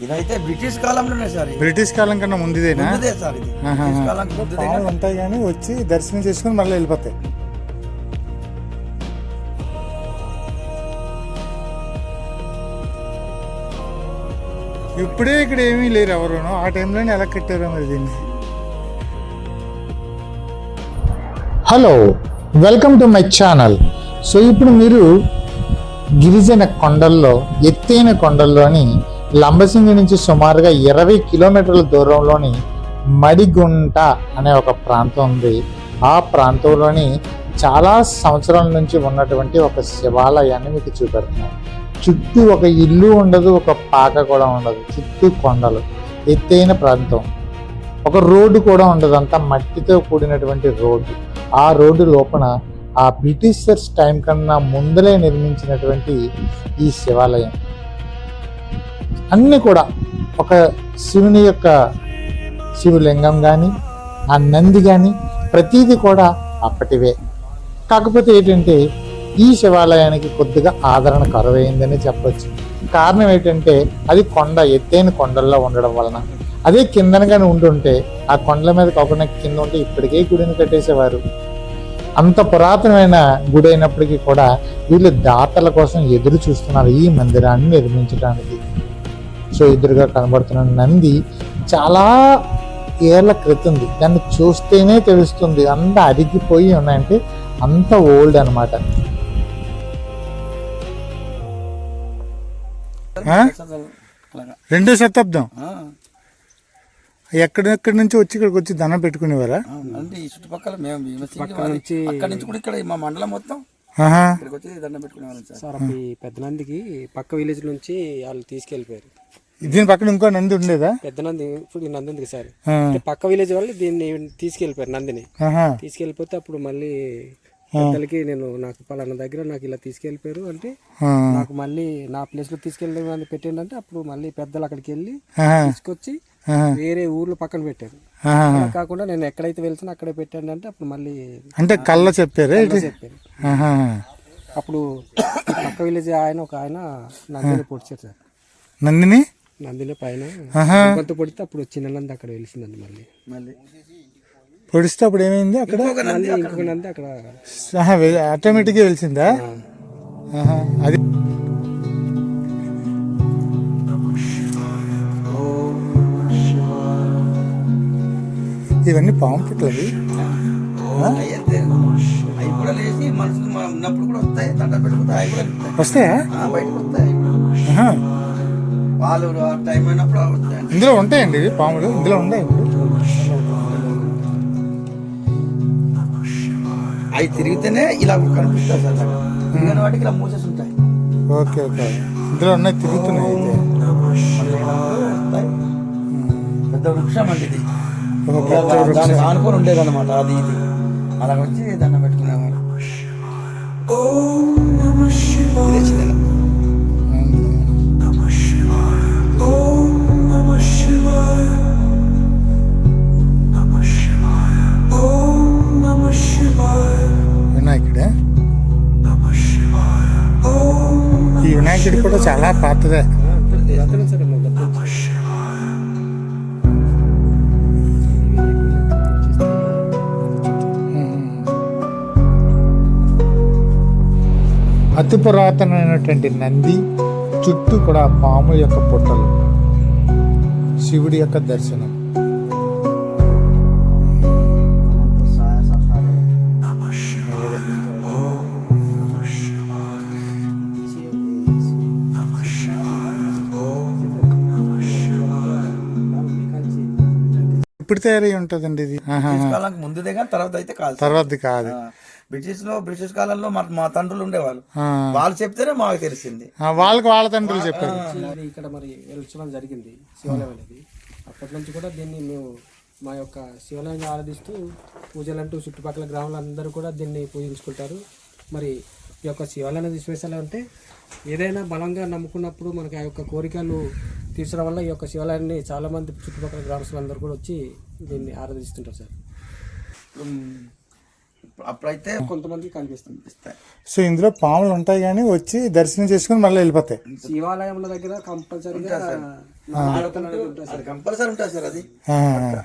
ఇదైతే బ్రిటిష్ కాలంలోనే sir. British కాలం కన్నా ముందుదేనా? ముందుదే సార్ ఇది. బ్రిటిష్ కాలం ముందుదే. ఉంటాయి కానీ వచ్చి దర్శనం చేసుకుని మళ్ళీ వెళ్ళిపోతాయి. ఇప్పుడే ఇక్కడ ఏమీ లేరు ఎవరును, ఆ టైంలోనే ఎలా కట్టారో మరి దీన్ని. Hello, welcome to my channel. So ఇప్పుడు మీరు గిరిజన కొండల్లో, ఎత్తైన కొండల్లోని లంబసింగి నుంచి సుమారుగా 20 కిలోమీటర్ల దూరంలోని మడిగుంట అనే ఒక ప్రాంతం ఉంది. ఆ ప్రాంతంలోని చాలా సంవత్సరాల నుంచి ఉన్నటువంటి ఒక శివాలయాన్ని మీకు చూపెడుతున్నాను. చుట్టూ ఒక ఇల్లు ఉండదు, ఒక పాక కూడా ఉండదు, చుట్టూ కొండలు, ఎత్తైన ప్రాంతం. ఒక రోడ్డు కూడా ఉండదు, అంతా మట్టితో కూడినటువంటి రోడ్డు. ఆ రోడ్డు లోపల ఆ బ్రిటిషర్స్ టైం కన్నా ముందలే నిర్మించినటువంటి ఈ శివాలయం అన్నీ కూడా ఒక శివుని యొక్క శివలింగం కానీ, ఆ నంది కానీ ప్రతీది కూడా అప్పటివే. కాకపోతే ఏంటంటే ఈ శివాలయానికి కొద్దిగా ఆదరణ కరువైందని చెప్పొచ్చు. కారణం ఏంటంటే అది కొండ, ఎత్తైన కొండల్లో ఉండడం వలన. అదే కిందనగానే ఉంటుంటే, ఆ కొండల మీద కాకుండా కింద ఉంటే ఇప్పటికే గుడిని కట్టేసేవారు. అంత పురాతనమైన గుడి అయినప్పటికీ కూడా వీళ్ళు దాతల కోసం ఎదురు చూస్తున్నారు ఈ మందిరాన్ని నిర్మించడానికి. సో ఎదురుగా కనబడుతున్న నంది చాలా ఏళ్ల క్రితంది. దాన్ని చూస్తేనే తెలుస్తుంది, అంత అరిగిపోయి ఉన్నాయంటే అంత ఓల్డ్ అనమాట. రెండో శతాబ్దం. ఎక్కడెక్కడి నుంచి వచ్చి ఇక్కడికి వచ్చి దండం పెట్టుకునేవారా? అంటే ఈ చుట్టుపక్కల మేము అక్కడి నుంచి కూడా ఇక్కడ మా మండలం మొత్తం ఇక్కడికి వచ్చి దండం పెట్టుకునేవాళ్ళం సార్. ఈ పెద్ద నందికి పక్క విలేజ్ నుంచి వాళ్ళు తీసుకెళ్లిపోయారు. దీని పక్కన ఇంకో నంది ఉండేదా? పెద్ద నంది ఇప్పుడు ఈ నంది ఉంది సార్. పక్క విలేజ్ వాళ్ళు దీన్ని తీసుకెళ్లిపోయారు, నందిని తీసుకెళ్లిపోతే అప్పుడు మళ్ళీ పెద్దలకి నాకు పలానా దగ్గర నాకు ఇలా తీసుకెళ్లిపోయారు అంటే నాకు మళ్ళీ నా ప్లేస్ లో తీసుకెళ్ళి పెట్టండి అంటే అప్పుడు మళ్ళీ పెద్దలు అక్కడికి వెళ్ళి తీసుకొచ్చి వేరే ఊర్లో పక్కన పెట్టారు. కాకుండా నేను ఎక్కడైతే వెళ్తానో అక్కడే పెట్టండి అంటే అప్పుడు మళ్ళీ అంటే కళ్ళ చెప్పారు. అప్పుడు పక్క విలేజ్ ఒక ఆయన నందిని పొడిచారు సార్. నందిని పైన కొంత పొడితే అప్పుడు చిన్న నంది అక్కడ వెలిసిందండి. మళ్ళీ పొడిస్తే అప్పుడు ఏమైంది? అక్కడ ఇంకొక నంది అక్కడ ఆటోమేటిక్గా వెలిసిందా? అది ఇవన్నీ పాము పుట్టలు. వస్తాయా? ఇందులో ఉంటాయండి పాములు, ఇందులో ఉన్నాయి. అవి తిరిగితేనే ఇలా కనిపిస్తాయి సార్. తిరిగిన వాటికి ఇలా మూసేసి ఉంటాయి. ఓకే ఓకే, ఇందులో ఉన్నాయి, తిరుగుతున్నాయి. పెద్ద వృక్షం అండి ఇది. దానికి ఆనుకొని ఉండేది అనమాట. అది ఇది అలా వచ్చి దండం పెట్టుకునేవారు. వినాయకుడే. ఈ వినాయకుడి కూడా చాలా పాతదే. అతి పురాతనమైనటువంటి నంది చుట్టూ కూడా పాముల యొక్క పుట్టలు, శివుడి యొక్క దర్శనం. ఇప్పుడు తయారై ఉంటుందండి ఇది. ముందుదే కానీ తర్వాత అయితే కాదు. తర్వాత కాదు. బ్రిటిష్ కాలంలో మా తండ్రులు ఉండేవాళ్ళు, వాళ్ళు చెప్తేనే మాకు తెలిసింది. వాళ్ళ తండ్రులు చెప్పారు. ఇక్కడ మరి వెలుచడం జరిగింది శివాలయం అనేది. అప్పటి నుంచి కూడా దీన్ని మేము మా యొక్క శివాలయాన్ని ఆరాధిస్తూ పూజలు అంటూ చుట్టుపక్కల గ్రామాలందరూ కూడా దీన్ని పూజించుకుంటారు. మరి ఈ యొక్క శివాలయాన్ని స్పెషల్ అంటే ఏదైనా బలంగా నమ్ముకున్నప్పుడు మనకి ఆ యొక్క కోరికలు తీర్చడం వల్ల ఈ యొక్క శివాలయాన్ని చాలామంది చుట్టుపక్కల గ్రామస్తులందరూ కూడా వచ్చి దీన్ని ఆరాధిస్తుంటారు సార్. అప్పుడైతే కొంతమందికి కనిపిస్తుంది. సో ఇందులో పాములు ఉంటాయి కానీ వచ్చి దర్శనం చేసుకుని మళ్ళీ వెళ్ళిపోతాయి. శివాలయంలో దగ్గర కంపల్సరీగా అది కంపల్సరీ ఉంటుంది సార్. అది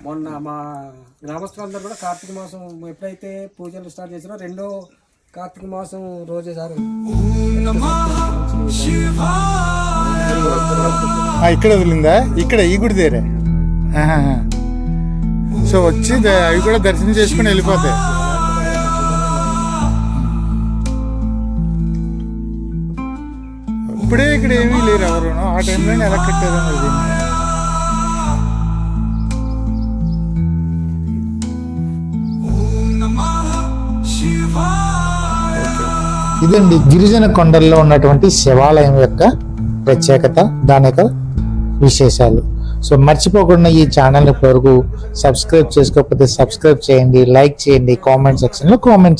మొన్న మా గ్రామస్తులందరూ కూడా కార్తీక మాసం ఎప్పుడైతే పూజలు స్టార్ట్ చేసినా 2వ కార్తీక మాసం రోజే సార్ ఇక్కడ వదిలిందా? ఇక్కడ ఈ గుడి దగ్గరే. సో వచ్చి అవి కూడా దర్శనం చేసుకుని వెళ్ళిపోతాయి. ఇప్పుడే ఇక్కడ ఏమీ లేరు ఎవరు, ఆ టైంలోనే ఎలా కట్టారు అనేది. ఇదండి గిరిజన కొండల్లో ఉన్నటువంటి శివాలయం యొక్క ప్రత్యేకత, దాని యొక్క విశేషాలు. సో మర్చిపోకుండా ఈ ఛానల్ ఇప్పటివరకు సబ్స్క్రైబ్ చేసుకోకపోతే సబ్స్క్రైబ్ చేయండి, లైక్ చేయండి, కామెంట్ సెక్షన్లో కామెంట్ చేయండి.